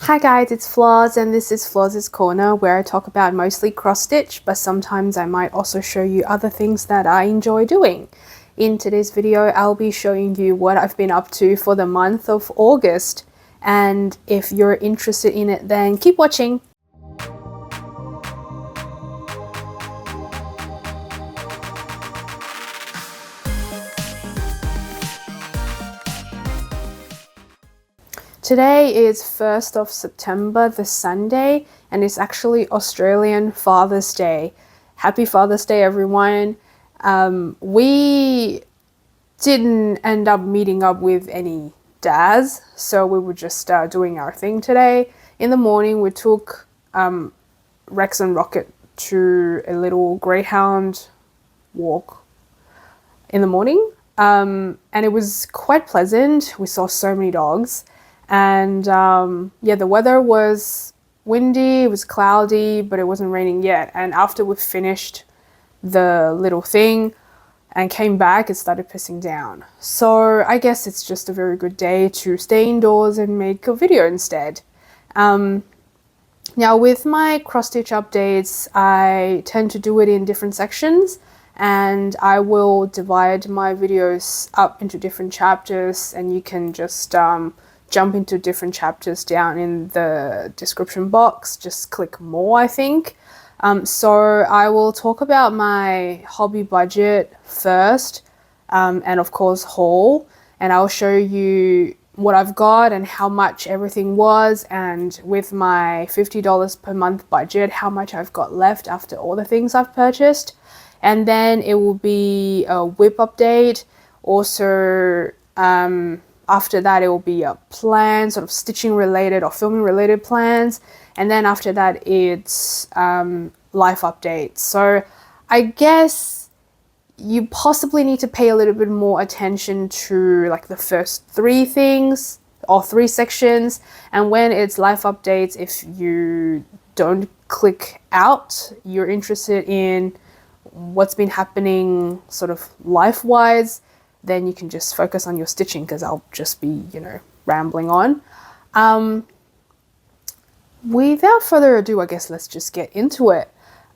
Hi guys, it's Floz and this is Floz's Corner where I talk about mostly cross stitch, but sometimes I might also show you other things that I enjoy doing. In today's video, I'll be showing you what I've been up to for the month of August, and if you're interested in it, then keep watching. Today is 1st of September, the Sunday, and it's actually Australian Father's Day. Happy Father's Day, everyone. We didn't end up meeting up with any dads, so we were just doing our thing today. In the morning, we took Rex and Rocket to a little greyhound walk in the morning, and it was quite pleasant. We saw so many dogs. And yeah, the weather was windy, it was cloudy, but it wasn't raining yet. And after we finished the little thing and came back, it started pissing down. So I guess it's just a very good day to stay indoors and make a video instead. Now with my cross stitch updates, I tend to do it in different sections, and I will divide my videos up into different chapters, and you can just jump into different chapters down in the description box. Just click more, I think. So I will talk about my hobby budget first, and of course haul, and I'll show you what I've got and how much everything was, and with my $50 per month budget, how much I've got left after all the things I've purchased. And then it will be a whip update. Also, after that, it will be a plan, sort of stitching related or filming related plans. And then after that, it's life updates. So I guess you possibly need to pay a little bit more attention to like the first three things or three sections. And when it's life updates, if you don't click out, you're interested in what's been happening sort of life-wise, then you can just focus on your stitching, because I'll just be, rambling on. Without further ado, I guess let's just get into it.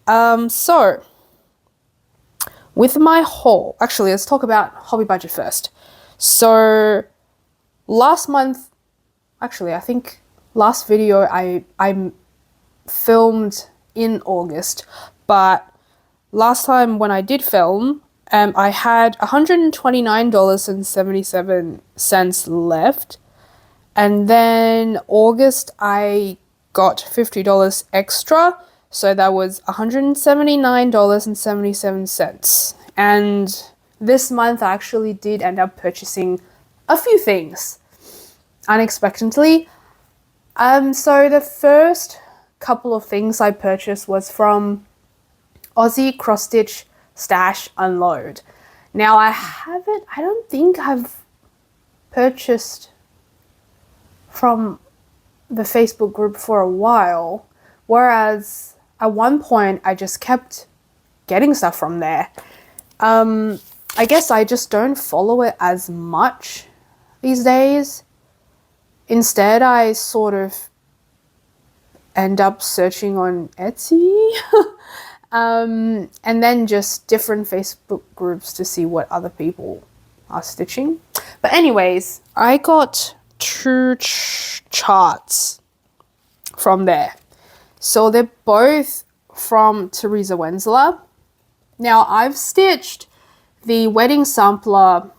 So, with my haul, actually, let's talk about hobby budget first. So, last month, actually, I think last video I filmed in August, but last time when I did film, I had $129.77 left, and then August I got $50 extra, so that was $179.77. And this month I actually did end up purchasing a few things unexpectedly. So the first couple of things I purchased was from Aussie Cross Stitch Stash Unload. Now I don't think I've purchased from the Facebook group for a while, whereas at one point I just kept getting stuff from there. I guess I just don't follow it as much these days. Instead, I sort of end up searching on Etsy and then just different Facebook groups to see what other people are stitching. But anyways, I got two charts from there. So they're both from T.Zir Handmades. Now I've stitched the wedding sampler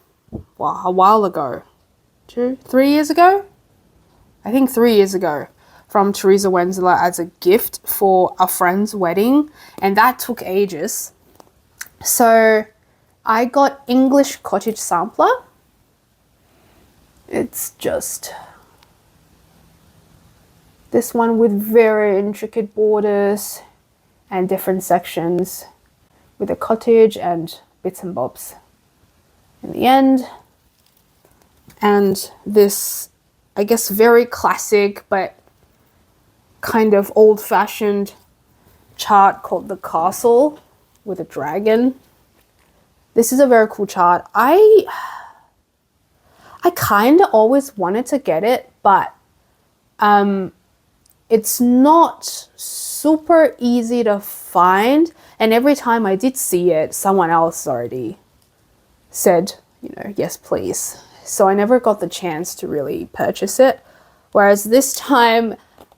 a while ago, 3 years ago? I think 3 years ago, from T.Zir Handmades as a gift for a friend's wedding, and that took ages. So I got English Cottage Sampler. It's just this one with very intricate borders and different sections with a cottage and bits and bobs in the end. And this, I guess, very classic but kind of old-fashioned chart called the Castle with a dragon. This is a very cool chart. I kind of always wanted to get it, but it's not super easy to find, and every time I did see it, someone else already said, you know, yes please. So I never got the chance to really purchase it. Whereas this time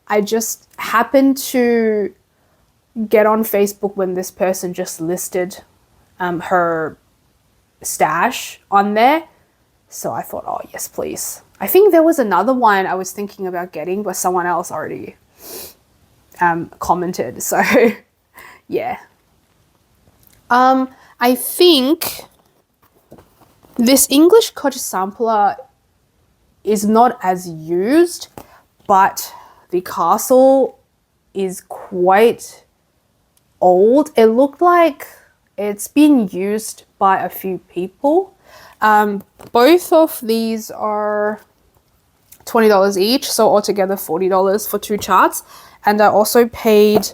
I just happened to get on Facebook when this person just listed her stash on there. So I thought, oh yes please. I think there was another one I was thinking about getting, but someone else already commented. So yeah. I think this English cottage sampler is not as used, but the castle is quite old. It looked like it's been used by a few people. Both of these are $20 each, so altogether $40 for 2 charts. And I also paid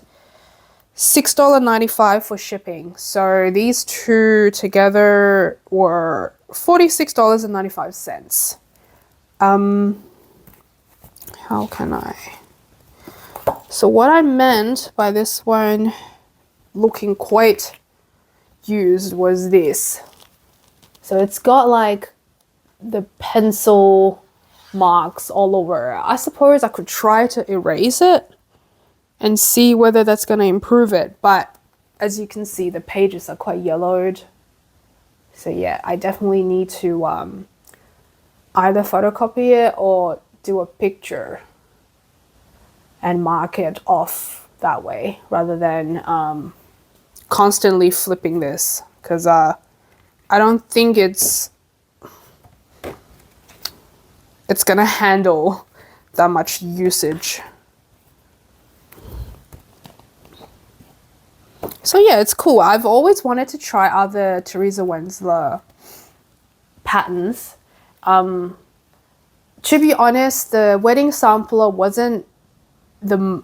$6.95 for shipping. So these two together were $46.95. How can I? So what I meant by this one looking quite used was this. So it's got like the pencil marks all over. I suppose I could try to erase it and see whether that's going to improve it, but as you can see, the pages are quite yellowed. So yeah, I definitely need to either photocopy it or do a picture and mark it off that way, rather than constantly flipping this, because I don't think it's gonna handle that much usage. So yeah, it's cool. I've always wanted to try other T.Zir Handmades patterns. To be honest, the wedding sampler wasn't the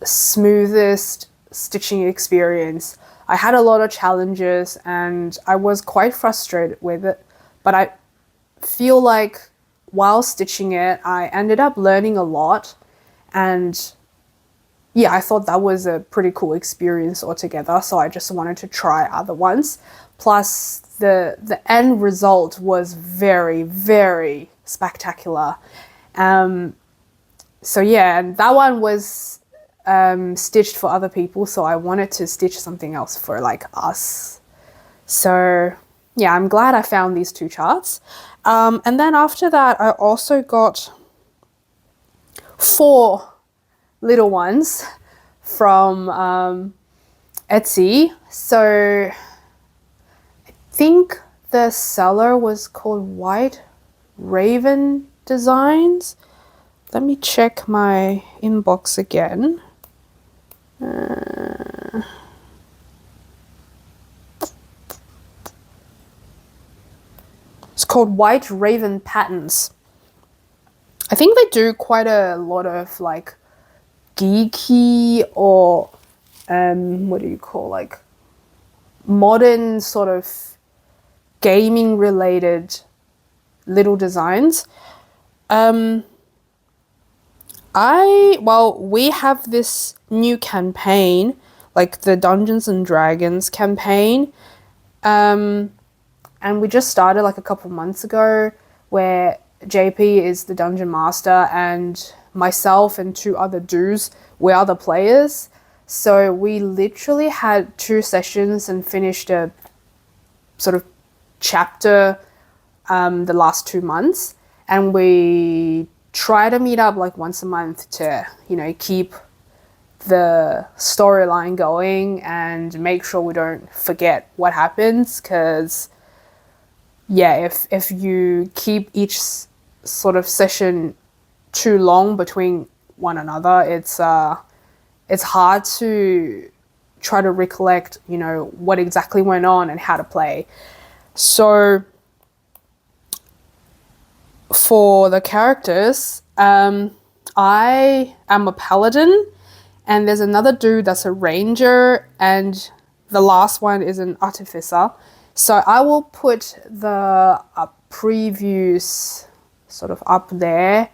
smoothest stitching experience. I had a lot of challenges and I was quite frustrated with it, but I feel like while stitching it, I ended up learning a lot, and yeah, I thought that was a pretty cool experience altogether, so I just wanted to try other ones. Plus, the end result was very, very spectacular. So yeah, and that one was stitched for other people, so I wanted to stitch something else for like us. So yeah, I'm glad I found these 2 charts. And then after that, I also got 4 little ones from Etsy. So I think the seller was called White Raven Designs. Let me check my inbox again. It's called WhiteRavenPatterns. I think they do quite a lot of like geeky or what do you call, like modern sort of gaming related little designs. We have this new campaign, like the Dungeons and Dragons campaign, and we just started like a couple months ago, where JP is the dungeon master and myself and 2 other dudes, we are the players. So we literally had 2 sessions and finished a sort of chapter the last 2 months, and we try to meet up like once a month to, you know, keep the storyline going and make sure we don't forget what happens, because yeah, if you keep each sort of session too long between one another, it's hard to try to recollect, you know, what exactly went on and how to play. So for the characters, I am a paladin, and there's another dude that's a ranger, and the last one is an artificer. So I will put the previews sort of up there.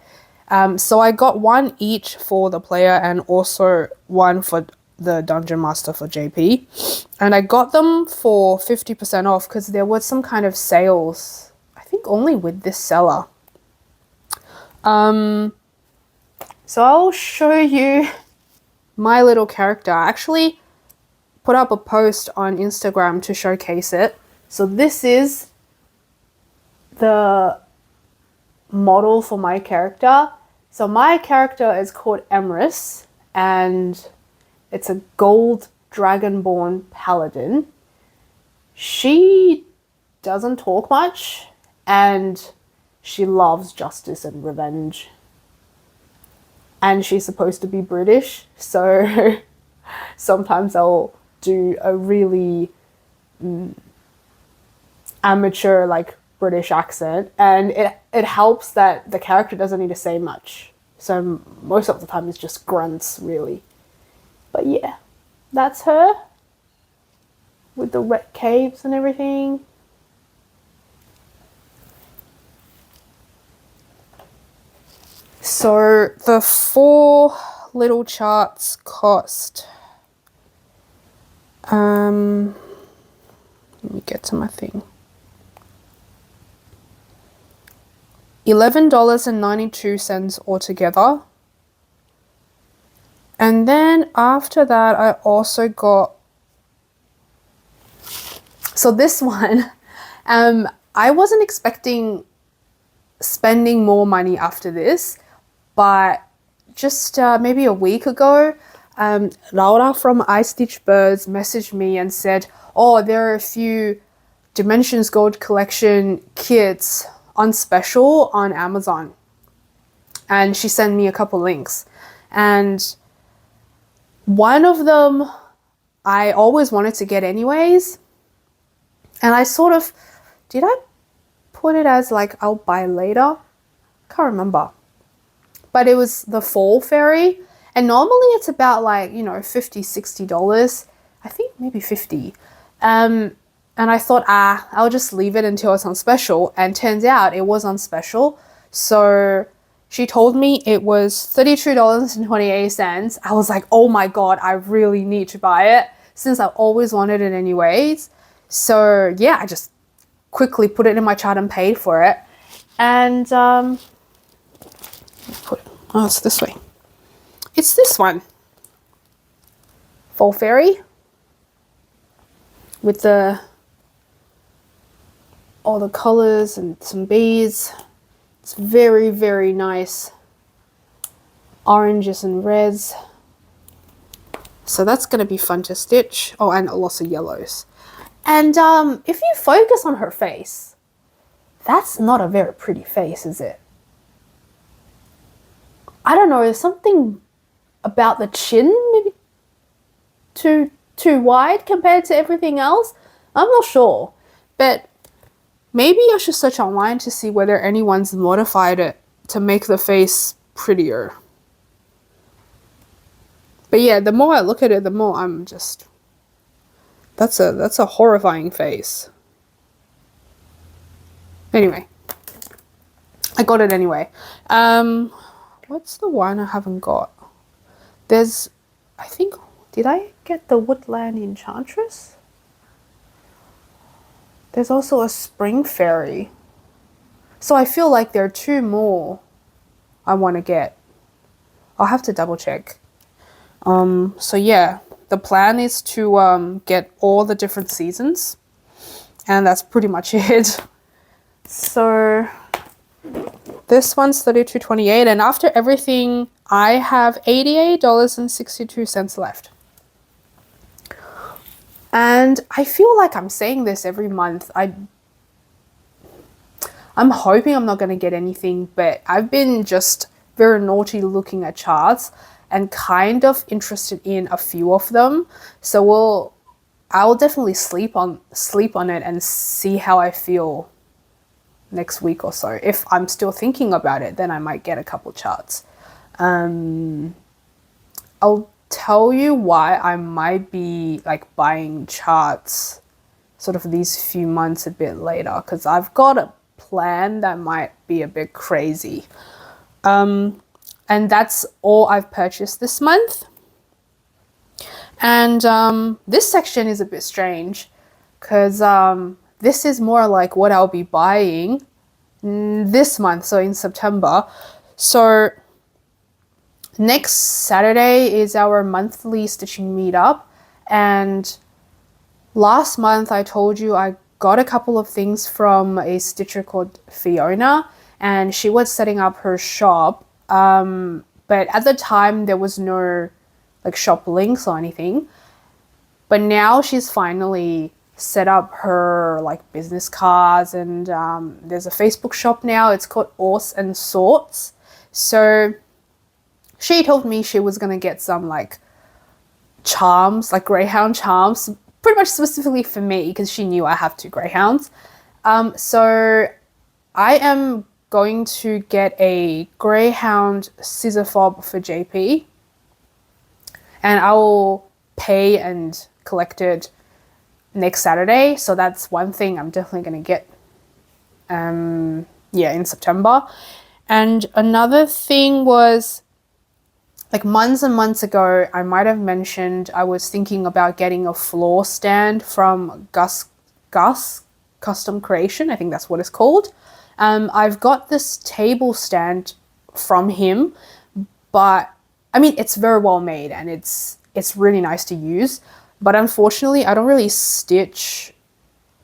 So I got one each for the player and also one for the Dungeon Master for JP. And I got them for 50% off because there was some kind of sales, I think only with this seller. So I'll show you my little character. I actually put up a post on Instagram to showcase it. So this is the model for my character. So my character is called Emrys, and it's a gold dragonborn paladin. She doesn't talk much, and she loves justice and revenge. And she's supposed to be British, so sometimes I'll do a really amateur, like, British accent, and it helps that the character doesn't need to say much. So most of the time it's just grunts, really. But yeah, that's her with the red caves and everything. So the 4 little charts cost, let me get to my thing, $11.92 altogether. And then after that, I also got, so this one, I wasn't expecting spending more money after this, but just maybe a week ago, Laura from I Stitch Birds messaged me and said, oh, there are a few Dimensions Gold Collection kits on special on Amazon. And she sent me a couple links. And one of them I always wanted to get anyways. And I sort of, did I put it as like, I'll buy later? Can't remember. But it was the Fall Fairy. And normally it's about like, you know, $50, $60. I think maybe 50. And I thought, I'll just leave it until it's on special. And turns out it was on special. So she told me it was $32.28. I was like, oh my God, I really need to buy it since I've always wanted it anyways. So yeah, I just quickly put it in my chart and paid for it. And it's this way. It's this one. Fall Fairy. With all the colors and some beads. It's very, very nice. Oranges and reds. So that's going to be fun to stitch. Oh, and lots of yellows. And if you focus on her face, that's not a very pretty face, is it? I don't know, there's something about the chin, maybe too wide compared to everything else. I'm not sure, but maybe I should search online to see whether anyone's modified it to make the face prettier. But yeah, the more I look at it, the more I'm just, that's a horrifying face. Anyway, I got it anyway. What's the one I haven't got? There's, I think, did I get the Woodland Enchantress? There's also a Spring Fairy. So I feel like there are 2 more I want to get. I'll have to double check. So yeah, the plan is to get all the different seasons. And that's pretty much it. So this one's $32.28, and after everything, I have $88.62 left. And I feel like I'm saying this every month. I'm hoping I'm not going to get anything, but I've been just very naughty looking at charts and kind of interested in a few of them. So I'll definitely sleep on it and see how I feel next week or so. If I'm still thinking about it, then I might get a couple charts. I'll tell you why I might be like buying charts sort of these few months a bit later, because I've got a plan that might be a bit crazy. And that's all I've purchased this month. And this section is a bit strange because this is more like what I'll be buying this month, so in September. So next Saturday is our monthly stitching meetup, and last month I told you I got a couple of things from a stitcher called Fiona, and she was setting up her shop, but at the time there was no like shop links or anything. But now she's finally set up her like business cards, and there's a Facebook shop now. It's called Orts and Sorts. So she told me she was gonna get some like charms, like greyhound charms, pretty much specifically for me because she knew I have 2 greyhounds. So I am going to get a greyhound scissor fob for JP, and I will pay and collect it next Saturday. So that's one thing I'm definitely going to get in September. And another thing was, like months and months ago, I might have mentioned I was thinking about getting a floor stand from Gus Custom Creation. I think that's what it's called. I've got this table stand from him, but I mean, it's very well made and it's really nice to use. But unfortunately, I don't really stitch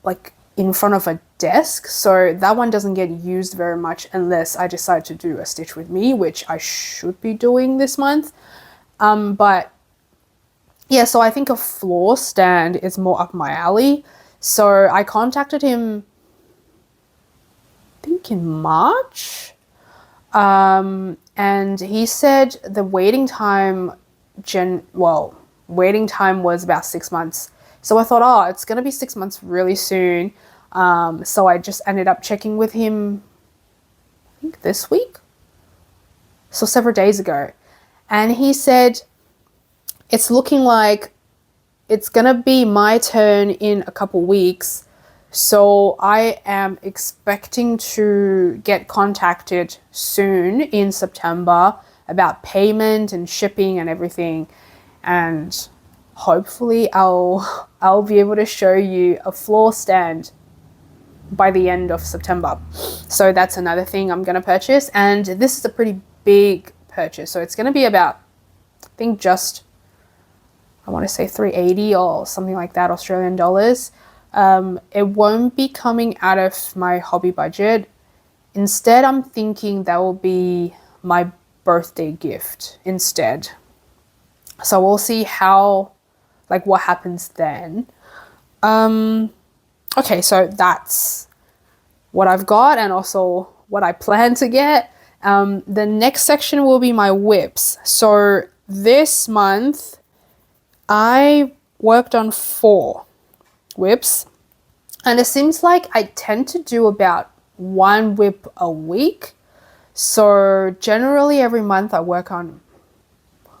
like in front of a desk, so that one doesn't get used very much unless I decide to do a stitch with me, which I should be doing this month. But yeah, so I think a floor stand is more up my alley. So I contacted him, I think in March, and he said the waiting time was about 6 months. So I thought, oh, it's going to be 6 months really soon. So I just ended up checking with him, I think this week, so several days ago. And he said, it's looking like it's going to be my turn in a couple weeks. So I am expecting to get contacted soon in September about payment and shipping and everything. And hopefully I'll be able to show you a floor stand by the end of September. So that's another thing I'm going to purchase. And this is a pretty big purchase. So it's going to be about, I think I want to say 380 or something like that, Australian dollars. It won't be coming out of my hobby budget. Instead, I'm thinking that will be my birthday gift instead. So we'll see what happens then. Okay, so that's what I've got and also what I plan to get. The next section will be my whips. So this month, I worked on 4 whips, and it seems like I tend to do about 1 whip a week. So generally every month I work on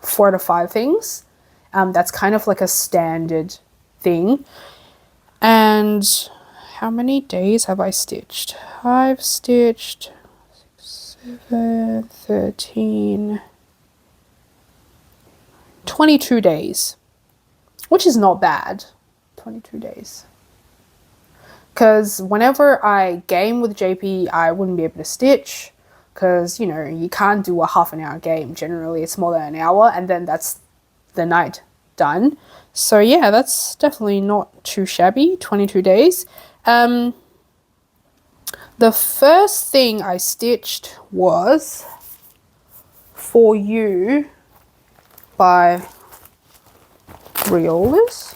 4 to 5 things. That's kind of like a standard thing. And how many days have I stitched? I've stitched 6, 7, 13, 22 days, which is not bad. 22 days. Because whenever I game with JP, I wouldn't be able to stitch because, you can't do a half an hour game. Generally, it's more than an hour, and then that's the night done. So yeah, that's definitely not too shabby, 22 days. The first thing I stitched was For You by Riolis.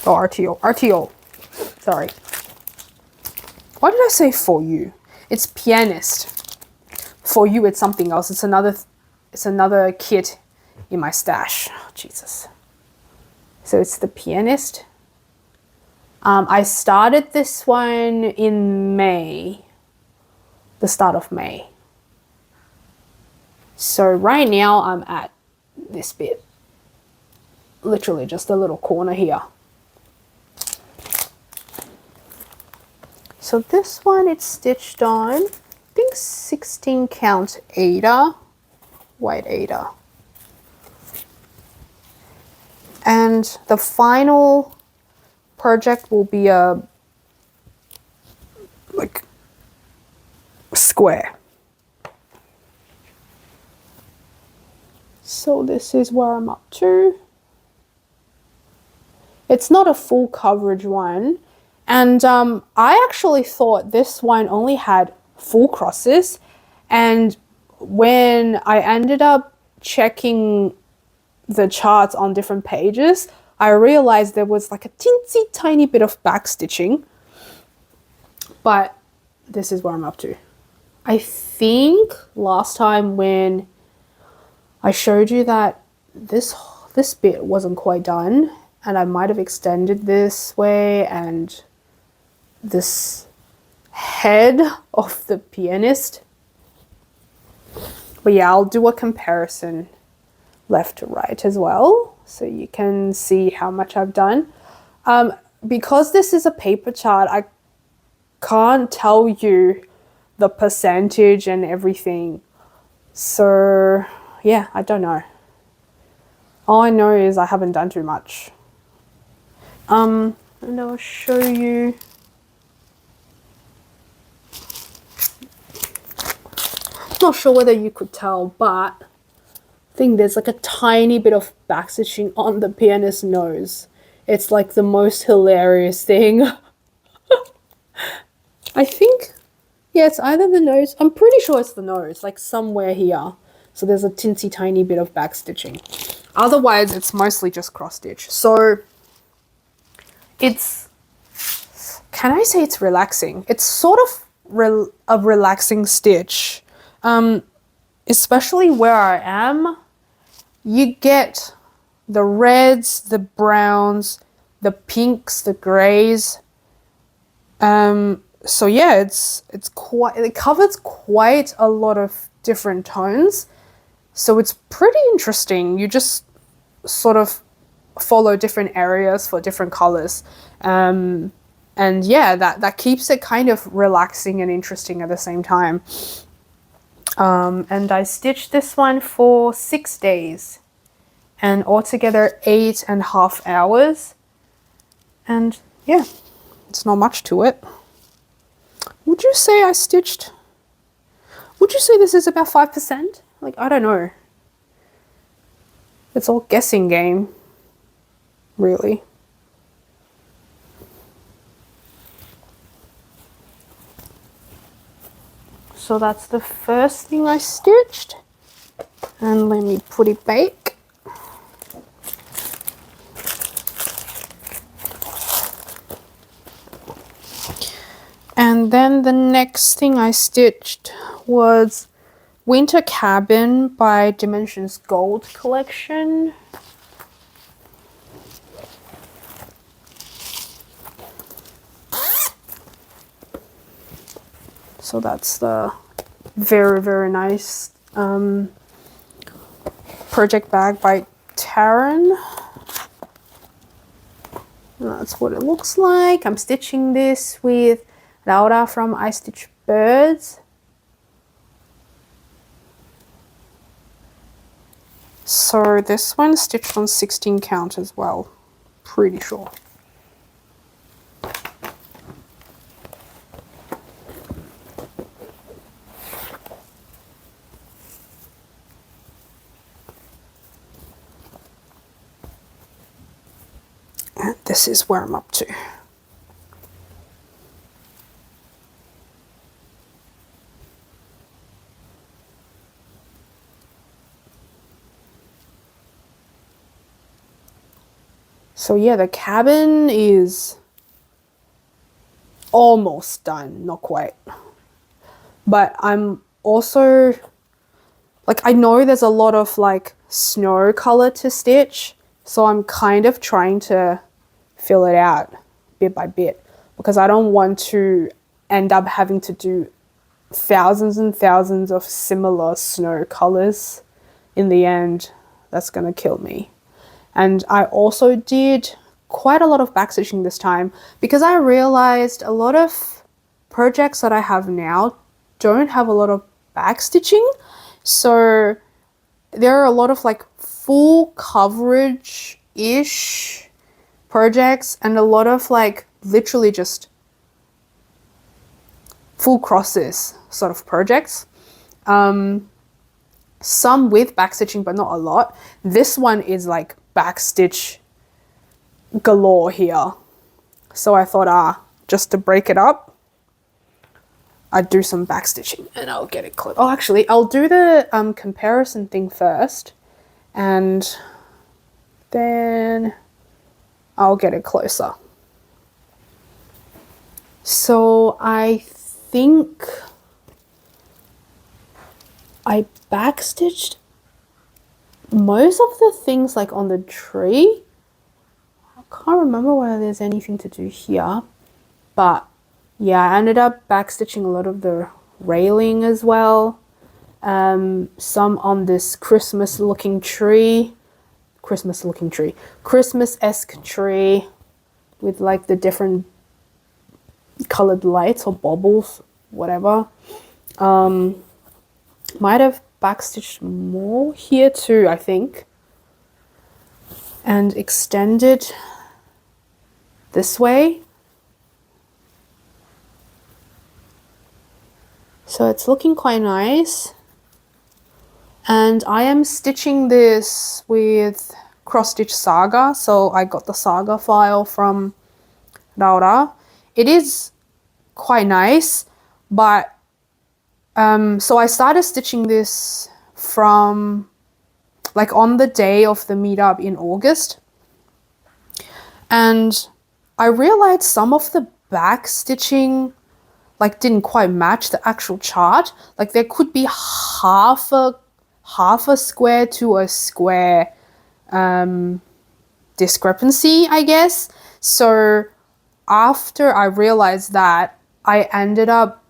Oh, RTO. Sorry. Why did I say For You? It's Pianist. For You, it's something else. It's another kit in my stash. Oh, Jesus. So it's the Pianist. I started this one in May. The start of May. So right now I'm at this bit. Literally just a little corner here. So this one, it's stitched on think 16 count 𝓕𝓫, white 𝓕𝓫. And the final project will be a like square. So this is where I'm up to. It's not a full coverage one, and I actually thought this one only had full crosses, and when I ended up checking the charts on different pages, I realized there was like a teensy tiny bit of backstitching, but this is where I'm up to. I think last time when I showed you that this bit wasn't quite done, and I might have extended this way, and this head of the pianist. But yeah, I'll do a comparison left to right as well, so you can see how much I've done. Because this is a paper chart, I can't tell you the percentage and everything. So yeah, I don't know. All I know is I haven't done too much. And I'll show you. Not sure whether you could tell, but I think there's like a tiny bit of backstitching on the pianist's nose. It's like the most hilarious thing. I think, yeah, it's either the nose. I'm pretty sure it's the nose, like somewhere here. So there's a teensy tiny bit of backstitching. Otherwise, it's mostly just cross stitch. So it's, can I say it's relaxing? It's sort of a relaxing stitch. Especially where I am, you get the reds, the browns, the pinks, the grays. So yeah, it covers quite a lot of different tones. So it's pretty interesting. You just sort of follow different areas for different colors. And yeah, that keeps it kind of relaxing and interesting at the same time. And I stitched this one for 6 days and altogether 8.5 hours. And yeah, it's not much to it. Would you say this is about 5%? Like, I don't know. It's all guessing game, really. So that's the first thing I stitched. And let me put it back. And then the next thing I stitched was Winter Cabin by Dimensions Gold collection. So that's the very, very nice project bag by Taryn. That's what it looks like. I'm stitching this with Laura from I Stitch Birds. So this one stitched on 16 count as well, pretty sure. And this is where I'm up to. So yeah, the cabin is almost done, not quite. But I'm also, like, I know there's a lot of like snow color to stitch, so I'm kind of trying to fill it out bit by bit because I don't want to end up having to do thousands and thousands of similar snow colors in the end. That's gonna kill me. And I also did quite a lot of backstitching this time because I realized a lot of projects that I have now don't have a lot of back stitching, so there are a lot of like full coverage-ish projects and a lot of like literally just full crosses sort of projects. Some with back stitching, but not a lot. This one is like back stitch galore here. So I thought, just to break it up, I'd do some back stitching and I'll get it close. Oh, actually, I'll do the comparison thing first and then I'll get it closer. So I think I backstitched most of the things like on the tree. I can't remember whether there's anything to do here, but yeah, I ended up backstitching a lot of the railing as well. Some on this Christmas-esque tree with like the different colored lights or baubles, whatever. Might have backstitched more here too, I think, and extended this way. So it's looking quite nice. And I am stitching this with cross stitch Saga. So I got the Saga file from 𝓕𝓵𝓸𝔃𝓃𝓾𝓫. It is quite nice, but so I started stitching this from like on the day of the meetup in August, and I realized some of the back stitching like didn't quite match the actual chart. Like there could be half a square to a square discrepancy, I guess. So after I realized that, I ended up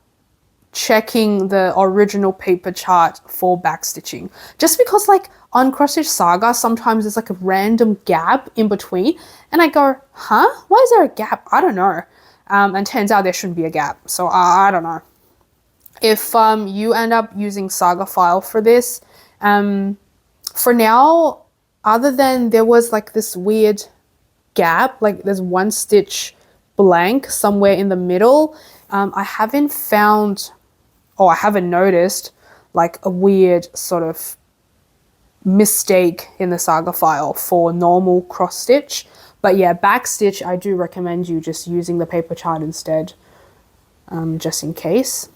checking the original paper chart for backstitching, just because like on Cross Stitch Saga sometimes there's like a random gap in between and I go, huh, why is there a gap? I don't know. And turns out there shouldn't be a gap, so I don't know. If you end up using Saga file for this, for now, other than there was like this weird gap, like there's one stitch blank somewhere in the middle, I haven't found, or I haven't noticed like a weird sort of mistake in the Saga file for normal cross stitch. But yeah, back stitch, I do recommend you just using the paper chart instead, just in case.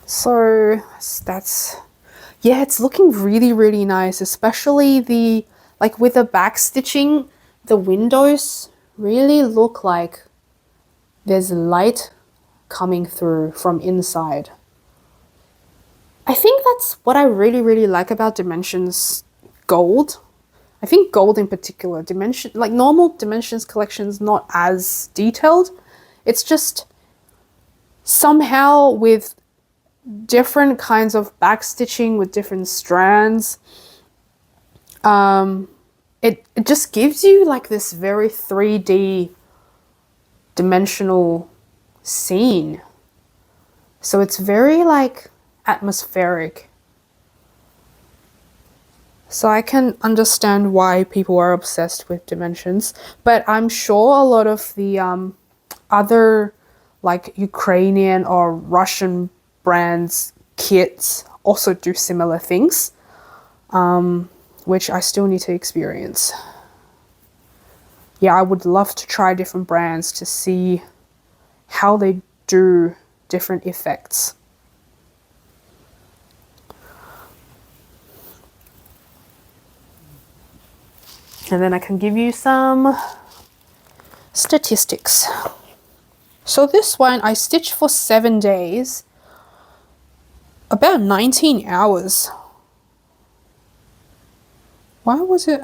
So that's, yeah, it's looking really, really nice, especially the, like with the back stitching, the windows really look like there's light coming through from inside. I think that's what I really, really like about Dimensions Gold. I think Gold in particular, Dimension, like normal Dimensions collections, not as detailed. It's just somehow with different kinds of back stitching with different strands, it just gives you like this very 3D dimensional scene. So it's very like atmospheric. So I can understand why people are obsessed with Dimensions, but I'm sure a lot of the other like Ukrainian or Russian brands kits also do similar things, which I still need to experience. Yeah, I would love to try different brands to see how they do different effects. And then I can give you some statistics. So this one I stitched for 7 days, about 19 hours. Why was it?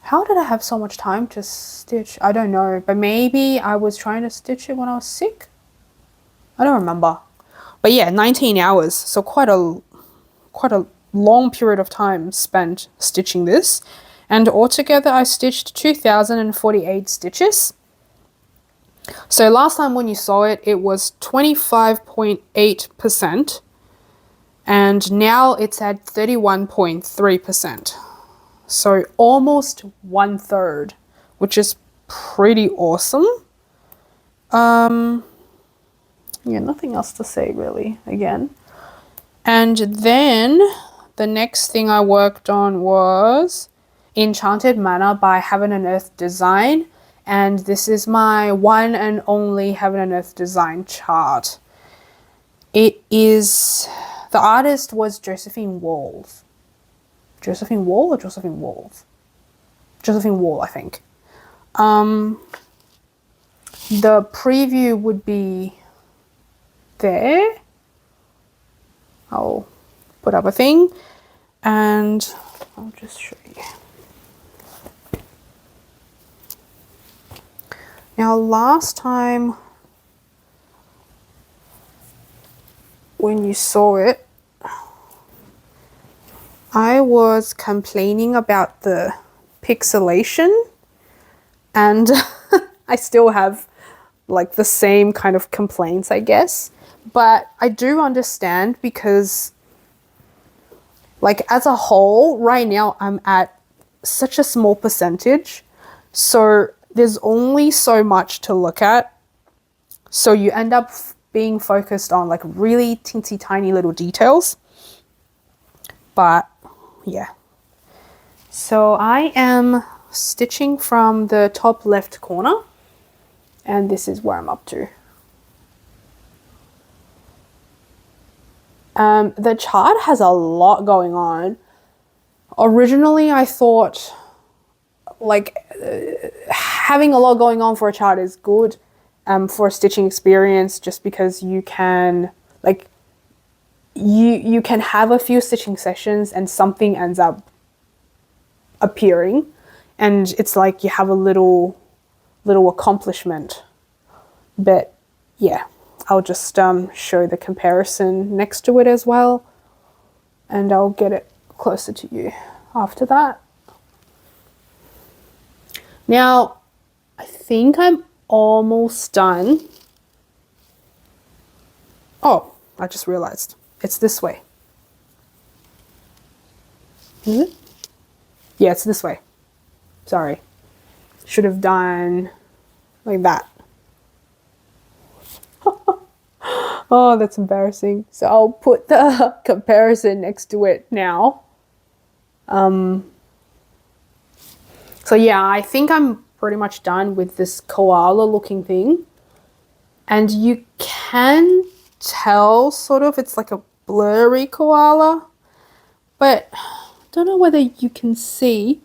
How did I have so much time to stitch? I don't know, but maybe I was trying to stitch it when I was sick. I don't remember. But yeah, 19 hours. So quite a long period of time spent stitching this. And altogether I stitched 2,048 stitches. So last time when you saw it, it was 25.8%, and now it's at 31.3%. So almost 1/3, which is pretty awesome. Yeah, nothing else to say really again. And then the next thing I worked on was Enchanted Manor by Heaven and Earth Design. And this is my one and only Heaven and Earth Design chart. It is, the artist was Josephine Wall. Josephine Wall or Josephine Walls? Josephine Wall, I think. The preview would be there. I'll put up a thing and I'll just show you. Now last time when you saw it, I was complaining about the pixelation, and I still have like the same kind of complaints, I guess. But I do understand, because like as a whole, right now I'm at such a small percentage. So there's only so much to look at. So you end up being focused on like really teensy tiny little details. But yeah. So I am stitching from the top left corner, and this is where I'm up to. The chart has a lot going on. Originally, I thought like having a lot going on for a chart is good for a stitching experience, just because you can like you can have a few stitching sessions and something ends up appearing, and it's like you have a little accomplishment. But yeah, I'll just show the comparison next to it as well, and I'll get it closer to you after that. Now, I think I'm almost done. Oh, I just realized it's this way. Is it? Yeah, it's this way. Sorry. Should have done like that. Oh, that's embarrassing. So I'll put the comparison next to it now. So yeah, I think I'm pretty much done with this koala looking thing. And you can tell sort of it's like a blurry koala, but I don't know whether you can see,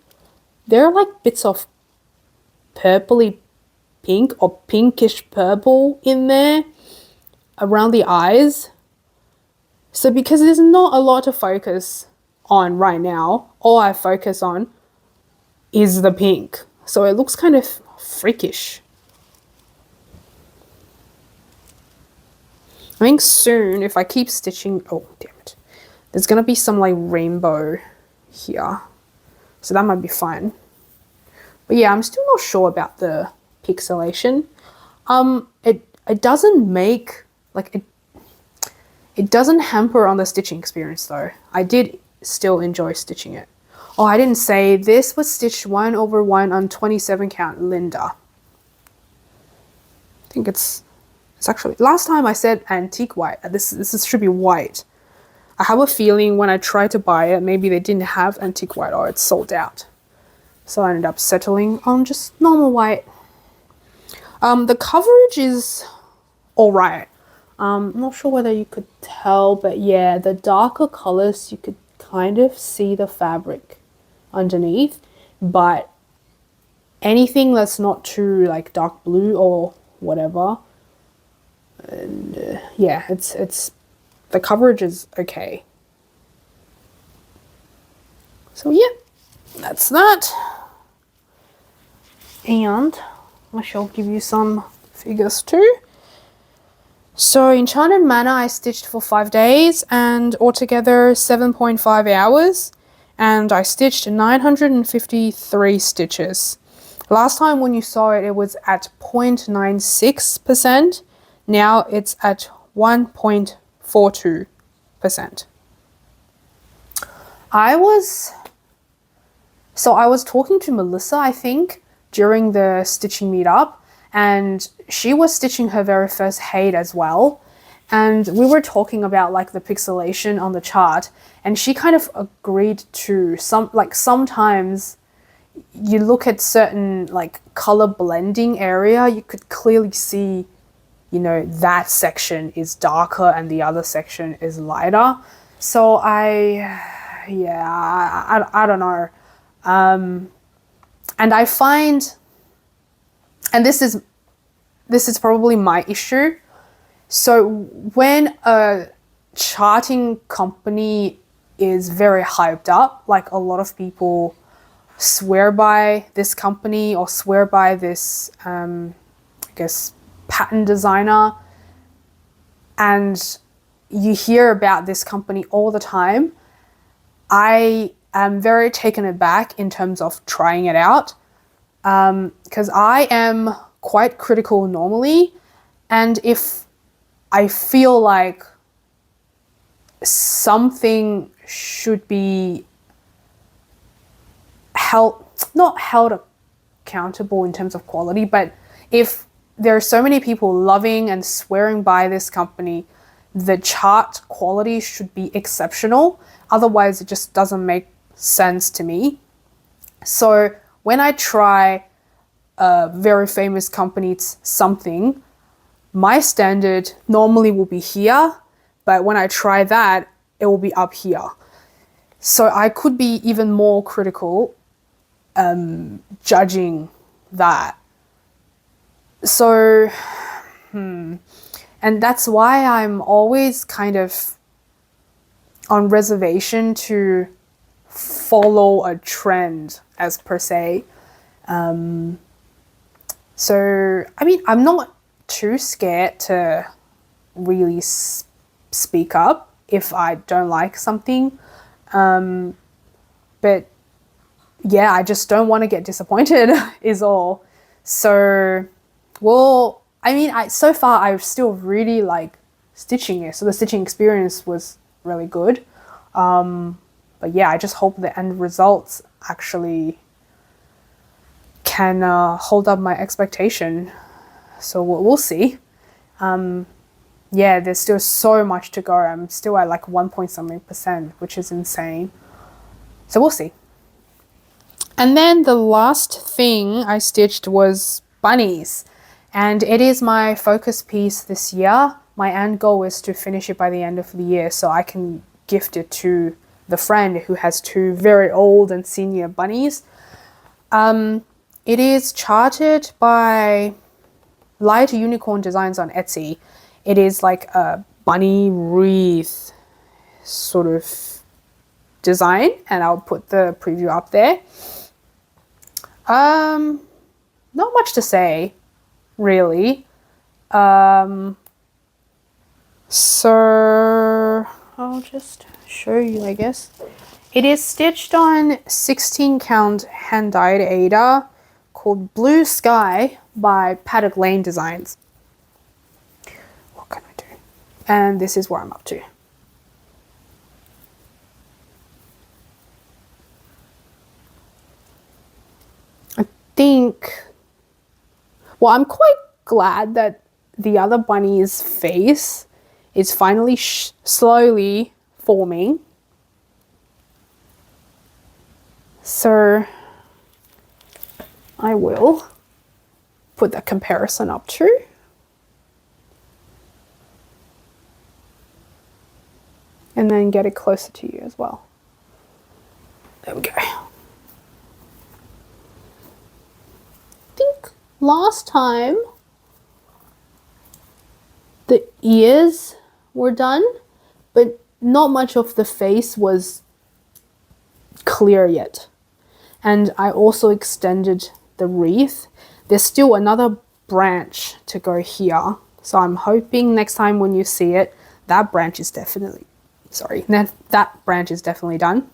there are like bits of purpley pink or pinkish purple in there around the eyes. So because there's not a lot to focus on right now, all I focus on is the pink. So it looks kind of freakish. I think soon, if I keep stitching, oh damn it, there's gonna be some like rainbow here. So that might be fun. But yeah, I'm still not sure about the pixelation. It doesn't make like it doesn't hamper on the stitching experience though. I did still enjoy stitching it. Oh, I didn't say this was stitched 1/1 on 27 count Linda. I think it's actually, last time I said antique white. This should be white. I have a feeling when I tried to buy it, maybe they didn't have antique white or it's sold out. So I ended up settling on just normal white. The coverage is all right. I'm not sure whether you could tell, but yeah, the darker colors, you could kind of see the fabric underneath, but anything that's not too like dark blue or whatever, and yeah, it's the coverage is okay. So yeah, that's that. And I shall give you some figures too. So Enchanted Manor I stitched for 5 days and altogether 7.5 hours, and I stitched 953 stitches. Last time when you saw it, it was at 0.96%. Now it's at 1.42%. I was talking to Melissa, I think, during the stitching meetup, and she was stitching her very first HAED as well. And we were talking about like the pixelation on the chart, and she kind of agreed to sometimes you look at certain like color blending area, you could clearly see, you know, that section is darker and the other section is lighter. So I don't know. And I find, and this is probably my issue. So when a charting company is very hyped up, like a lot of people swear by this company or swear by this, I guess, pattern designer, and you hear about this company all the time, I am very taken aback in terms of trying it out, because I am quite critical normally, and if I feel like something should be not held accountable in terms of quality, but if there are so many people loving and swearing by this company, the chart quality should be exceptional. Otherwise, it just doesn't make sense to me. So when I try a very famous company's something, my standard normally will be here, but when I try that, it will be up here. So I could be even more critical judging that. So, and that's why I'm always kind of on reservation to follow a trend as per se. So, I mean, I'm not too scared to really speak up if I don't like something. But yeah, I just don't want to get disappointed is all. So, well, I mean, so far I still really like stitching it. So the stitching experience was really good. But yeah, I just hope the end results actually can hold up my expectation. So we'll see. Yeah, there's still so much to go. I'm still at like 1.something%, which is insane. So we'll see. And then the last thing I stitched was Bunnies. And it is my focus piece this year. My end goal is to finish it by the end of the year so I can gift it to the friend who has 2 very old and senior bunnies. It is charted by Light Unicorn Designs on Etsy. It is like a bunny wreath sort of design, and I'll put the preview up there. Not much to say, really. So I'll just show you, I guess. It is stitched on 16 count hand dyed Aida called Blue Sky by Paddock Lane Designs. What can I do? And this is where I'm up to. I think, well, I'm quite glad that the other bunny's face is finally slowly forming. So I will put that comparison up too. And then get it closer to you as well. There we go. I think last time the ears were done, but not much of the face was clear yet. And I also extended the wreath. There's still another branch to go here. So I'm hoping next time when you see it, that branch is definitely, that branch is definitely done.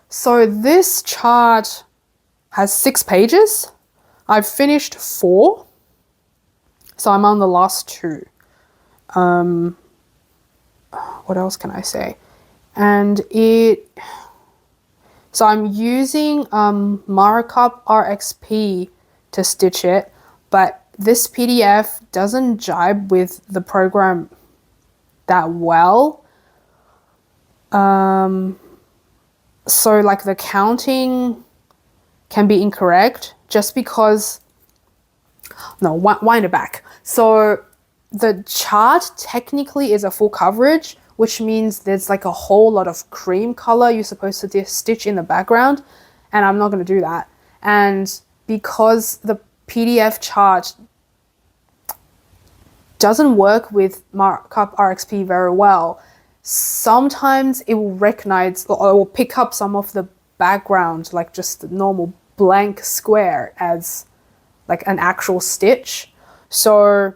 So this chart has 6 pages. I've finished 4, so I'm on the last 2. What else can I say? And so I'm using Markup RXP to stitch it, but this PDF doesn't jibe with the program that well. So like the counting can be incorrect just because, no, wind it back. So the chart technically is a full coverage, which means there's like a whole lot of cream color you're supposed to stitch in the background, and I'm not going to do that. And because the PDF chart doesn't work with Markup RXP very well, sometimes it will recognize or it will pick up some of the background, like just the normal blank square, as like an actual stitch. So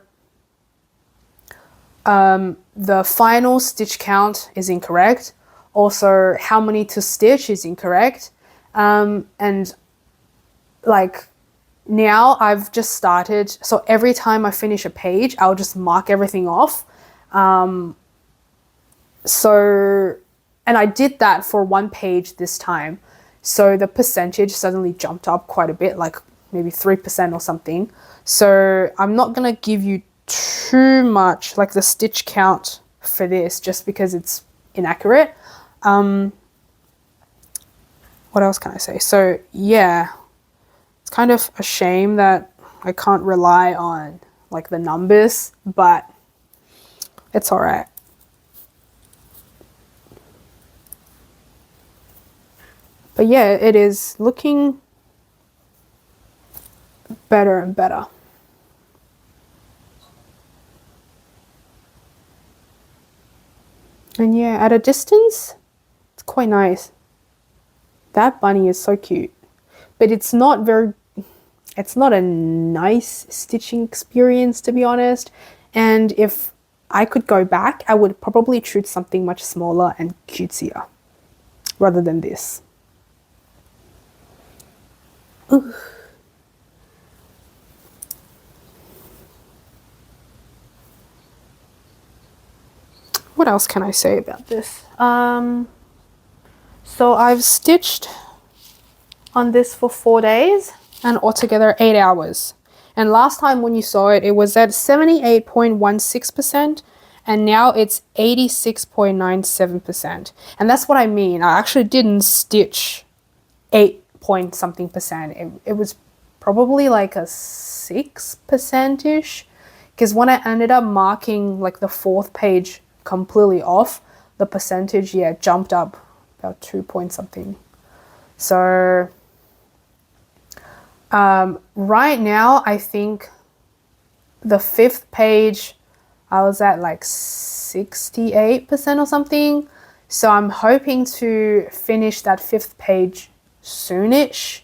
the final stitch count is incorrect. Also, how many to stitch is incorrect. And like now I've just started, so every time I finish a page, I'll just mark everything off. So, and I did that for 1 page this time. So the percentage suddenly jumped up quite a bit, like maybe 3% or something. So I'm not going to give you too much, like the stitch count for this, just because it's inaccurate. What else can I say? So yeah, it's kind of a shame that I can't rely on like the numbers, but it's all right. But yeah, it is looking better and better. And yeah, at a distance, it's quite nice. That bunny is so cute. But it's not a nice stitching experience, to be honest. And if I could go back, I would probably choose something much smaller and cutesier rather than this. Ooh. What else can I say about this? So I've stitched on this for 4 days and altogether 8 hours. And last time when you saw it, it was at 78.16%, and now it's 86.97%. And that's what I mean. I actually didn't stitch 8 point something percent. It was probably like a 6%-ish, because when I ended up marking like the 4th page completely off, the percentage, yeah, jumped up about 2 point something. So right now I think the 5th page I was at like 68% or something. So I'm hoping to finish that 5th page soonish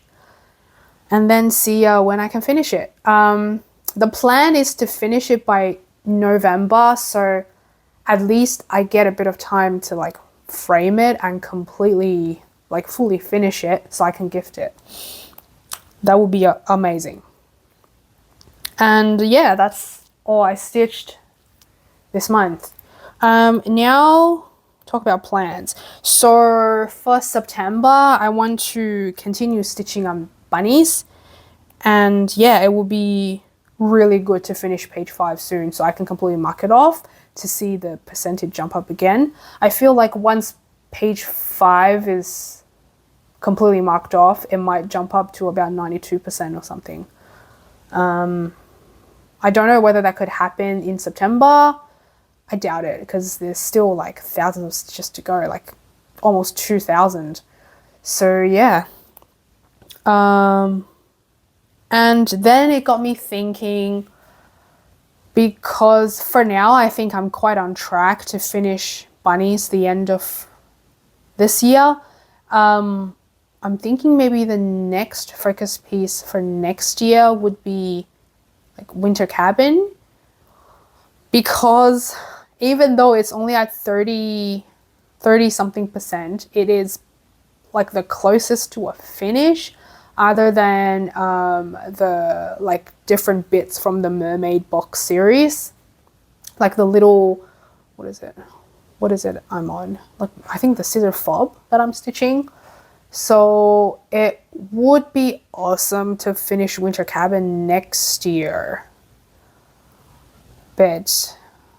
and then see when I can finish it. The plan is to finish it by November, so at least I get a bit of time to like frame it and completely, like fully finish it so I can gift it. That would be amazing. And yeah, that's all I stitched this month. Now talk about plans. So for September, I want to continue stitching on bunnies, and yeah, it will be really good to finish page 5 soon so I can completely mark it off to see the percentage jump up again. I feel like once page 5 is completely marked off, it might jump up to about 92% or something. I don't know whether that could happen in September. I doubt it, because there's still like thousands of stitches to go, like almost 2,000. So yeah. And then it got me thinking, because for now I think I'm quite on track to finish bunnies the end of this year. I'm thinking maybe the next focus piece for next year would be like winter cabin, because even though it's only at 30 something percent, it is like the closest to a finish other than the like different bits from the mermaid box series, like the little, what is it I'm on, like I think the scissor fob that I'm stitching. So it would be awesome to finish Winter Cabin next year, but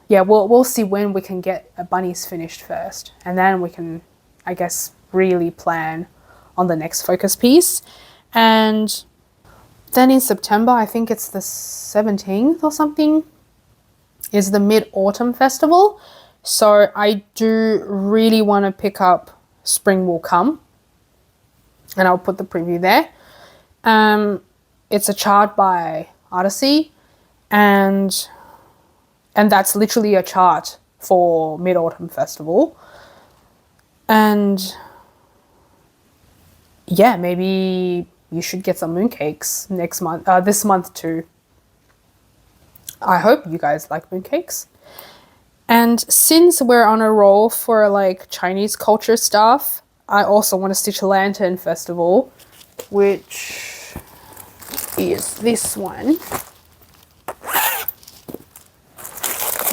yeah, we'll see when we can get Bunnies finished first, and then we can, I guess, really plan on the next focus piece. And then in September, I think it's the 17th or something, is the Mid-Autumn Festival. So I do really want to pick up Spring Will Come, and I'll put the preview there. It's a chart by Artsy, and that's literally a chart for Mid-Autumn Festival. And yeah, maybe you should get some mooncakes next month, this month too. I hope you guys like mooncakes. And since we're on a roll for like Chinese culture stuff, I also want to stitch a Lantern Festival, which is this one.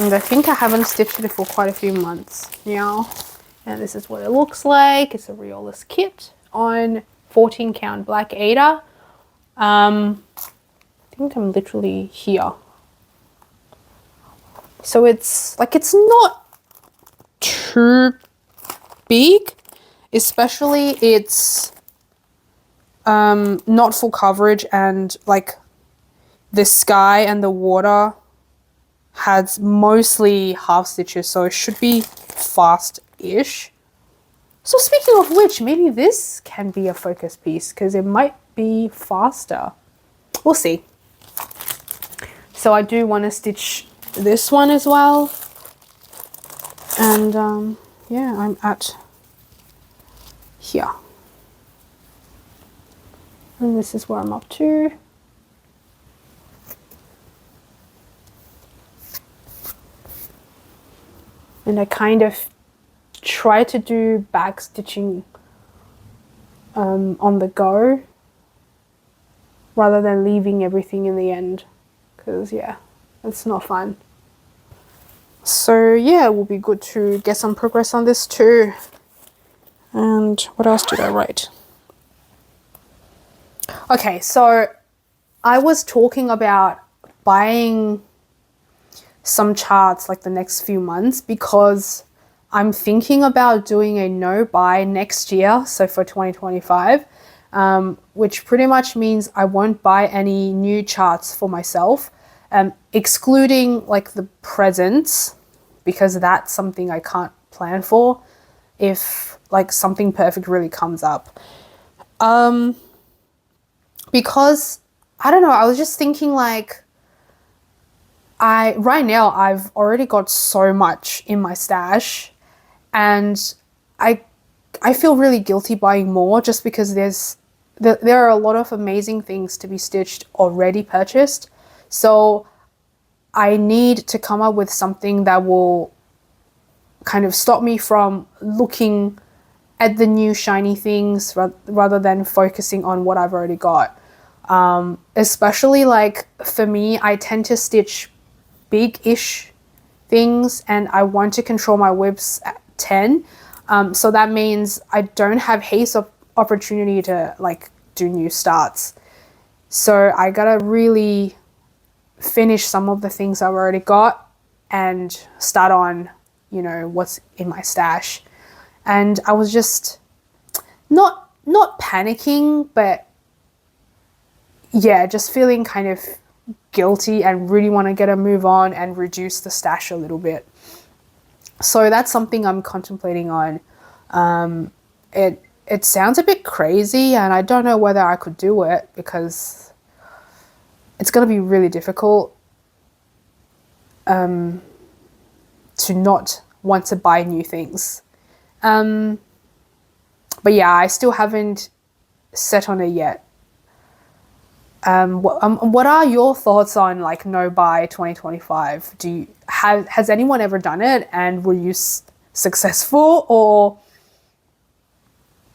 And I think I haven't stitched it for quite a few months now. And this is what it looks like. It's a Reolist kit on 14 count black Aida. I think I'm literally here. So it's like, it's not too big, especially it's not full coverage, and like the sky and the water has mostly half stitches, so it should be fast-ish. So speaking of which, maybe this can be a focus piece because it might be faster. We'll see. So I do want to stitch this one as well. And yeah, I'm at here. And this is where I'm up to. And I kind of try to do back stitching on the go rather than leaving everything in the end, because yeah, it's not fun. So yeah, it will be good to get some progress on this too. And what else did I write? Okay, so I was talking about buying some charts like the next few months because I'm thinking about doing a no buy next year, so for 2025, which pretty much means I won't buy any new charts for myself, excluding like the presents, because that's something I can't plan for if like something perfect really comes up. Because I don't know, I was just thinking like, right now I've already got so much in my stash, and I feel really guilty buying more just because there are a lot of amazing things to be stitched already purchased. So I need to come up with something that will kind of stop me from looking at the new shiny things rather than focusing on what I've already got. Especially like for me, I tend to stitch big-ish things and I want to control my whips at 10. So that means I don't have haste of opportunity to like do new starts. So I gotta really finish some of the things I've already got and start on, you know, what's in my stash. And I was just not panicking, but yeah, just feeling kind of guilty and really want to get a move on and reduce the stash a little bit. So that's something I'm contemplating on. It sounds a bit crazy and I don't know whether I could do it because it's going to be really difficult to not want to buy new things. But yeah, I still haven't set on it yet. What are your thoughts on like no buy 2025? Has anyone ever done it and were you successful, or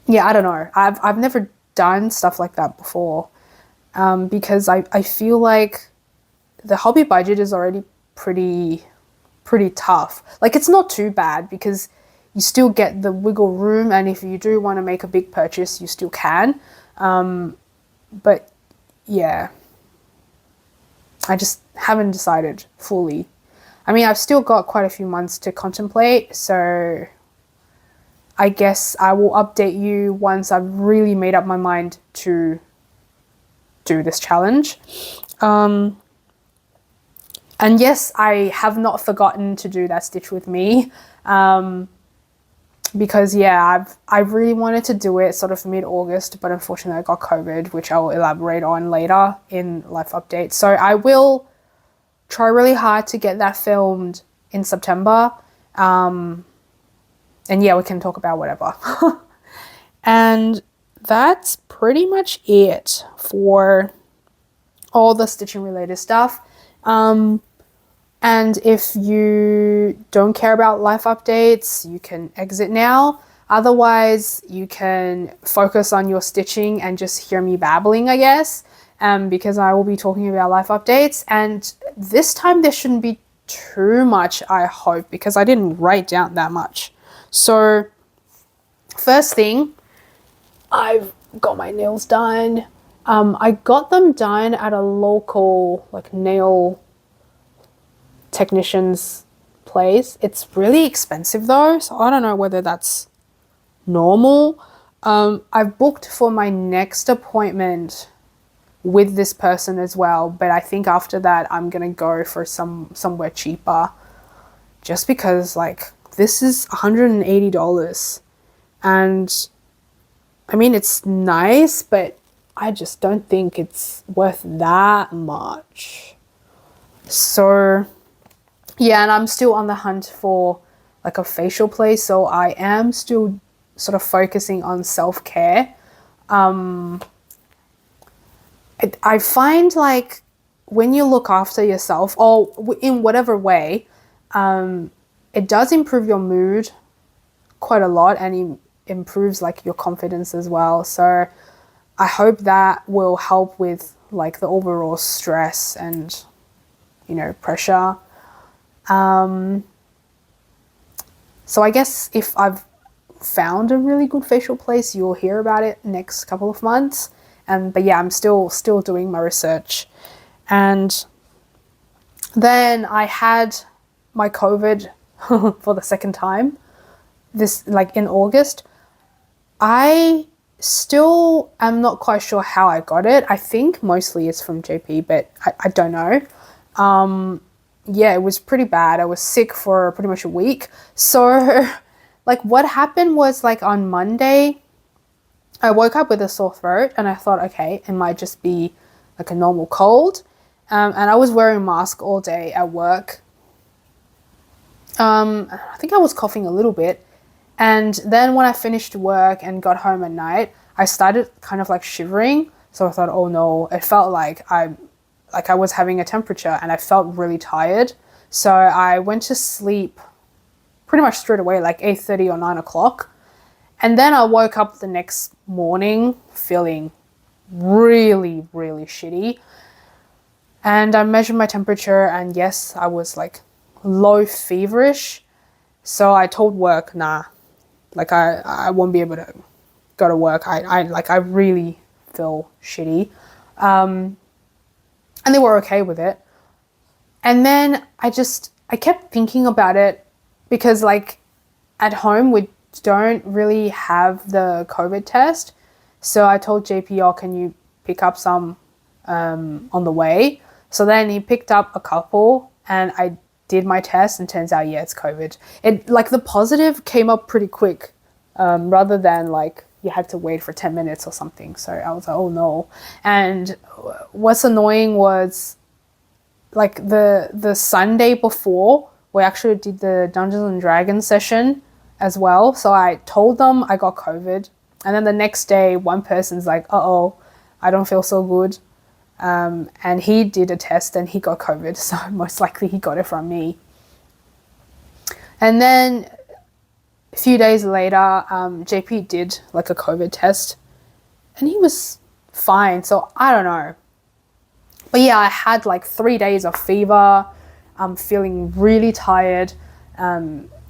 yeah, I don't know. I've never done stuff like that before, because I feel like the hobby budget is already pretty tough. Like, it's not too bad because you still get the wiggle room, and if you do want to make a big purchase, you still can. But yeah, I just haven't decided fully. I mean, I've still got quite a few months to contemplate, so I guess I will update you once I've really made up my mind to do this challenge. And yes, I have not forgotten to do that stitch with me, because yeah, I really wanted to do it sort of mid-August, but unfortunately I got COVID, which I will elaborate on later in life updates. So I will try really hard to get that filmed in September. And yeah, we can talk about whatever. And that's pretty much it for all the stitching related stuff. And if you don't care about life updates, you can exit now. Otherwise, you can focus on your stitching and just hear me babbling, I guess, because I will be talking about life updates. And this time there shouldn't be too much, I hope, because I didn't write down that much. So first thing, I've got my nails done. I got them done at a local nail technician's place. It's really expensive though, so I don't know whether that's normal. I've booked for my next appointment with this person as well, but I think after that I'm gonna go for somewhere cheaper, just because this is $180, and I mean, it's nice, but I just don't think it's worth that much. So yeah, and I'm still on the hunt for a facial place, so I am still sort of focusing on self-care. I find when you look after yourself, or in whatever way, it does improve your mood quite a lot, and improves your confidence as well. So I hope that will help with the overall stress and pressure. So I guess if I've found a really good facial place, you'll hear about it next couple of months. But yeah, I'm still doing my research. And then I had my COVID for the second time, this in August. I still am not quite sure how I got it. I think mostly it's from JP, but I don't know. Yeah, it was pretty bad. I was sick for pretty much a week. So what happened was on Monday, I woke up with a sore throat, and I thought, okay, it might just be a normal cold. And I was wearing a mask all day at work. I think I was coughing a little bit. And then when I finished work and got home at night, I started kind of shivering. So I thought, oh no, it felt like I was having a temperature, and I felt really tired. So I went to sleep pretty much straight away, 8:30 or 9 o'clock. And then I woke up the next morning feeling really, really shitty. And I measured my temperature, and yes, I was low feverish. So I told work, nah, I won't be able to go to work. I really feel shitty. And they were okay with it. And then I kept thinking about it, because at home we don't really have the COVID test. So I told JP, oh, can you pick up some on the way? So then he picked up a couple, and I did my test, and turns out, yeah, it's COVID. It the positive came up pretty quick, rather than you had to wait for 10 minutes or something. So I was like, oh no. And what's annoying was the Sunday before, we actually did the Dungeons and Dragons session as well. So I told them I got COVID. And then the next day, one person's like, uh-oh, I don't feel so good. And he did a test and he got COVID. So most likely he got it from me. And then a few days later, JP did a COVID test. and he was fine. So I don't know. But yeah, I had like 3 days of fever. I'm feeling really tired,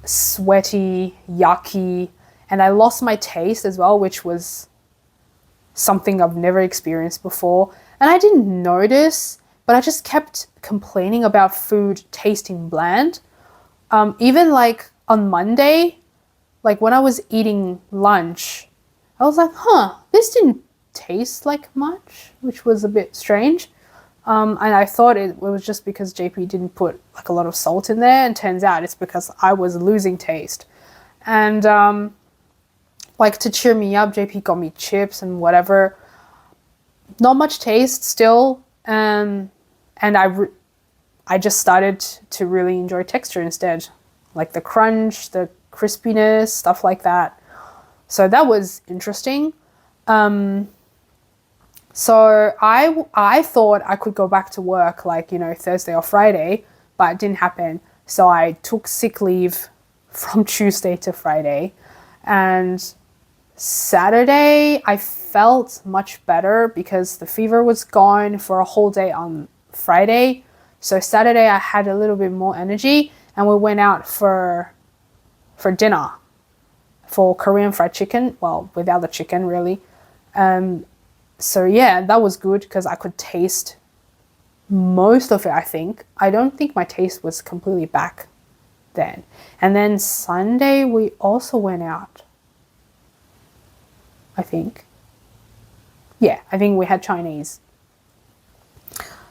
sweaty, yucky, and I lost my taste as well, which was something I've never experienced before. And I didn't notice, but I just kept complaining about food tasting bland. Even like on Monday, like when I was eating lunch, I was like, this didn't taste like much, which was a bit strange. And I thought it was just because JP didn't put like a lot of salt in there, and turns out it's because I was losing taste. And like to cheer me up, JP got me chips and whatever. Not much taste still, and I just started to really enjoy texture instead, like the crunch, the crispiness, stuff like that. So that was interesting. So I thought I could go back to work like, Thursday or Friday, but it didn't happen. So I took sick leave from Tuesday to Friday, and Saturday I felt much better because the fever was gone for a whole day on Friday. So Saturday I had a little bit more energy, and we went out for dinner for Korean fried chicken. Well, without the chicken really. So yeah, that was good because I could taste most of it, I think. I don't think my taste was completely back then. And then Sunday we also went out, I think. Yeah, I think we had Chinese.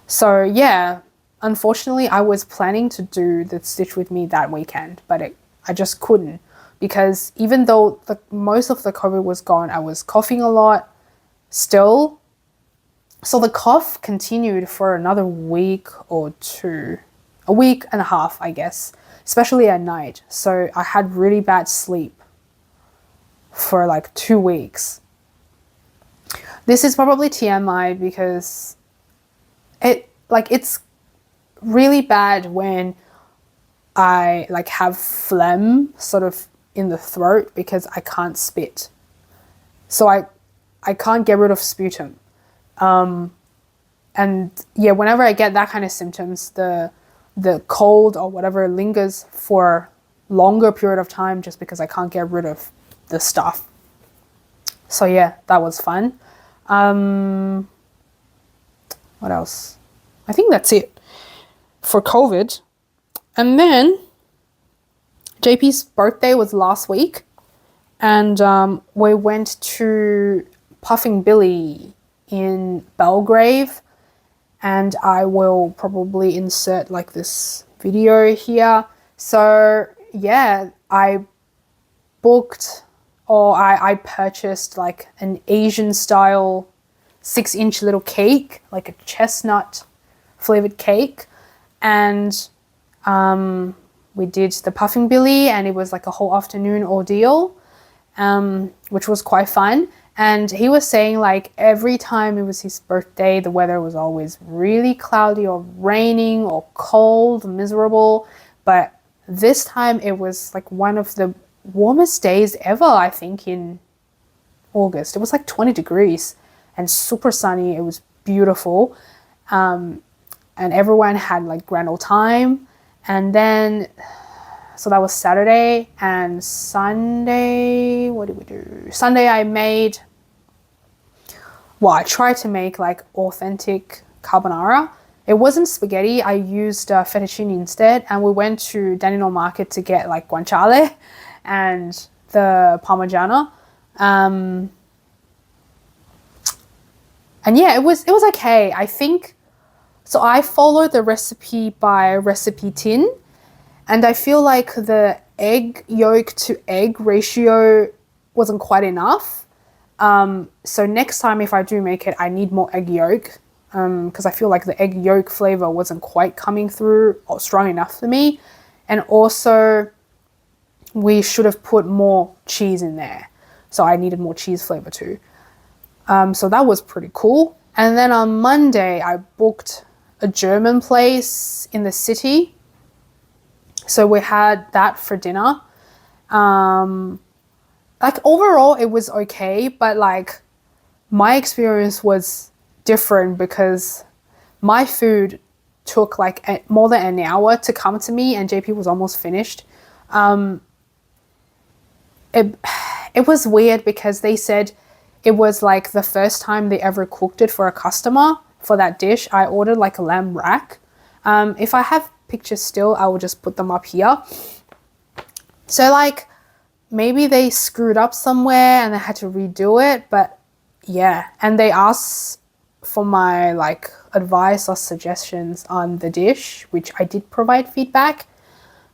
So yeah, unfortunately I was planning to do the Stitch with me that weekend, but I just couldn't, because even though most of the COVID was gone, I was coughing a lot still. So the cough continued for another week or two, a week and a half, I guess, especially at night. So I had really bad sleep for like 2 weeks. This is probably TMI because it's really bad when I like have phlegm sort of in the throat because I can't spit. So I can't get rid of sputum. And yeah, whenever I get that kind of symptoms, the cold or whatever lingers for longer period of time just because I can't get rid of the stuff. So yeah, that was fun. What else? I think that's it for COVID. And then JP's birthday was last week, and we went to Puffing Billy in Belgrave, and I will probably insert like this video here. So yeah, I purchased like an Asian style 6-inch little cake, like a chestnut flavored cake, and we did the Puffing Billy, and it was like a whole afternoon ordeal, which was quite fun. And he was saying like every time it was his birthday, the weather was always really cloudy or raining or cold, miserable. But this time it was like one of the warmest days ever, I think, in August. It was like 20 degrees and super sunny. It was beautiful. And everyone had like grand old time. And then, so that was Saturday, and Sunday, what did we do? Sunday I tried to make like authentic carbonara. It wasn't spaghetti, I used fettuccine instead, and we went to Danino Market to get like guanciale and the parmigiano. And yeah, it was okay, I think. So I followed the recipe by Recipe Tin, and I feel like the egg yolk to egg ratio wasn't quite enough. So next time if I do make it, I need more egg yolk, because I feel like the egg yolk flavor wasn't quite coming through or strong enough for me. And also we should have put more cheese in there. So I needed more cheese flavor too. So that was pretty cool. And then on Monday, I booked a German place in the city. So we had that for dinner. Like overall, it was okay, but like my experience was different because my food took like more than an hour to come to me, and JP was almost finished. It was weird because they said it was like the first time they ever cooked it for a customer for that dish. I ordered like a lamb rack. If I have pictures still, I will just put them up here. So like maybe they screwed up somewhere and they had to redo it, but yeah. And they asked for my like advice or suggestions on the dish, which I did provide feedback.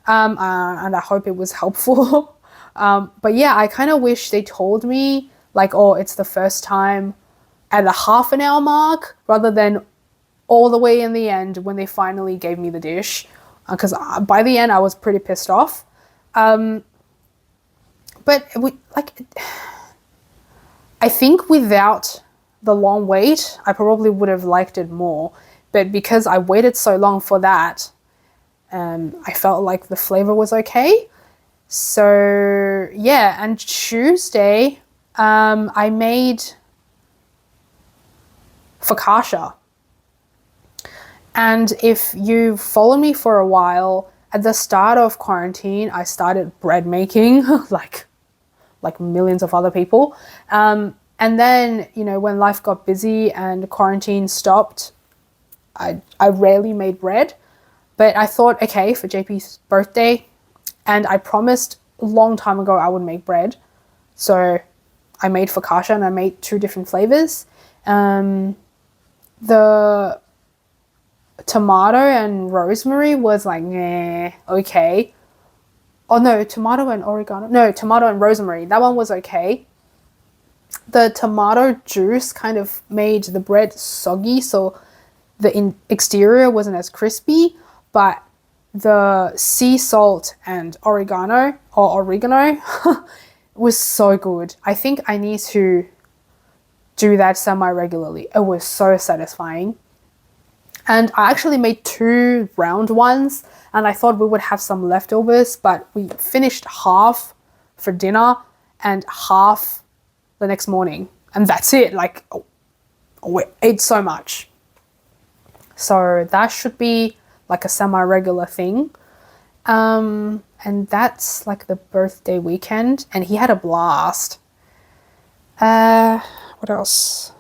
And I hope it was helpful. But yeah, I kind of wish they told me like, oh, it's the first time at the half an hour mark rather than all the way in the end when they finally gave me the dish. Because by the end I was pretty pissed off. But I think without the long wait, I probably would have liked it more. But because I waited so long for that, I felt like the flavor was okay. So yeah, and Tuesday, I made focaccia. And if you follow me for a while, at the start of quarantine, I started bread making like millions of other people. And then, you know, when life got busy and quarantine stopped, I rarely made bread. But I thought, okay, for JP's birthday, and I promised a long time ago I would make bread. So I made focaccia and I made 2 different flavors. The tomato and rosemary was like, nah, okay. Oh no, tomato and oregano. No, tomato and rosemary. That one was okay. The tomato juice kind of made the bread soggy, so the exterior wasn't as crispy, but the sea salt and oregano was so good. I think I need to do that semi-regularly. It was so satisfying. And I actually made 2 round ones, and I thought we would have some leftovers, but we finished half for dinner and half the next morning. And that's it. Like, we ate so much. So that should be like a semi-regular thing. And that's like the birthday weekend, and he had a blast. What else?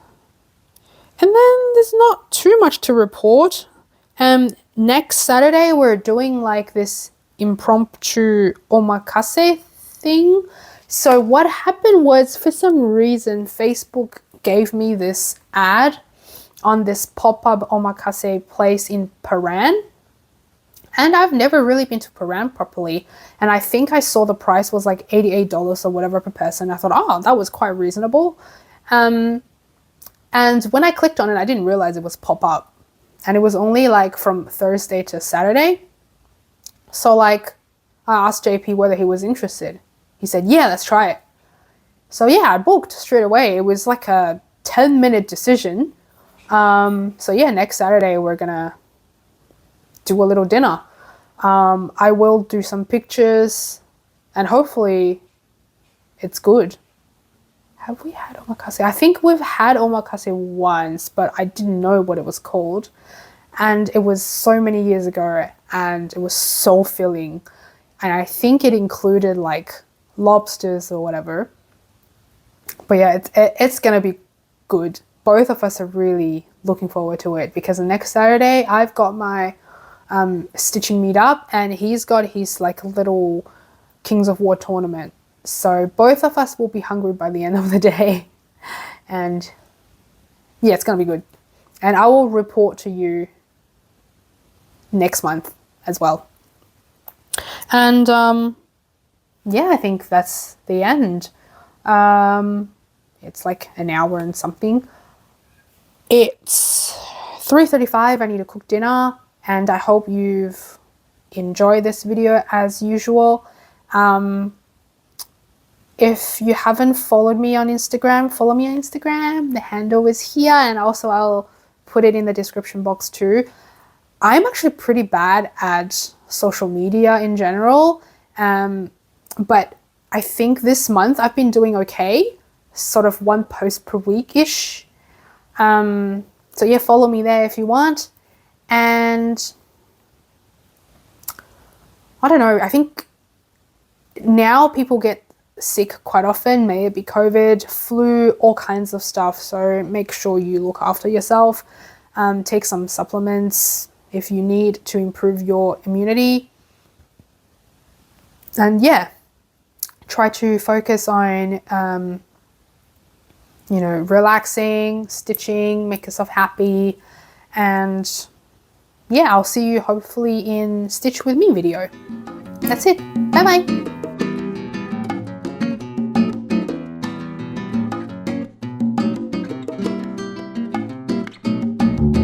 And then there's not too much to report. Next Saturday, we're doing like this impromptu omakase thing. So what happened was, for some reason, Facebook gave me this ad on this pop-up omakase place in Paran. And I've never really been to Paran properly. And I think I saw the price was like $88 or whatever per person. I thought, oh, that was quite reasonable. And when I clicked on it, I didn't realize it was pop-up. And it was only like from Thursday to Saturday. So like I asked JP whether he was interested. He said, yeah, let's try it. So yeah, I booked straight away. It was like a 10-minute decision. So yeah, next Saturday we're gonna do a little dinner. I will do some pictures and hopefully it's good. Have we had omakase? I think we've had omakase once, but I didn't know what it was called. And it was so many years ago and it was so filling. And I think it included like lobsters or whatever. But yeah, it's gonna be good. Both of us are really looking forward to it because the next Saturday I've got my stitching meetup and he's got his like little Kings of War tournament. So both of us will be hungry by the end of the day. And yeah, it's gonna be good. And I will report to you next month as well. And yeah, I think that's the end. It's like an hour and something. It's 3:35. I need to cook dinner, and I hope you've enjoyed this video as usual. If you haven't followed me on Instagram, follow me on Instagram. The handle is here, and also I'll put it in the description box too. I'm actually pretty bad at social media in general, but I think this month I've been doing okay. sort of one post per week-ish. So yeah, follow me there if you want. And I don't know, I think now people get sick quite often, may it be COVID, flu, all kinds of stuff. So make sure you look after yourself. Take some supplements if you need to improve your immunity. And yeah, try to focus on, you know, relaxing, stitching, make yourself happy. And yeah, I'll see you hopefully in Stitch With Me video. That's it. Bye bye.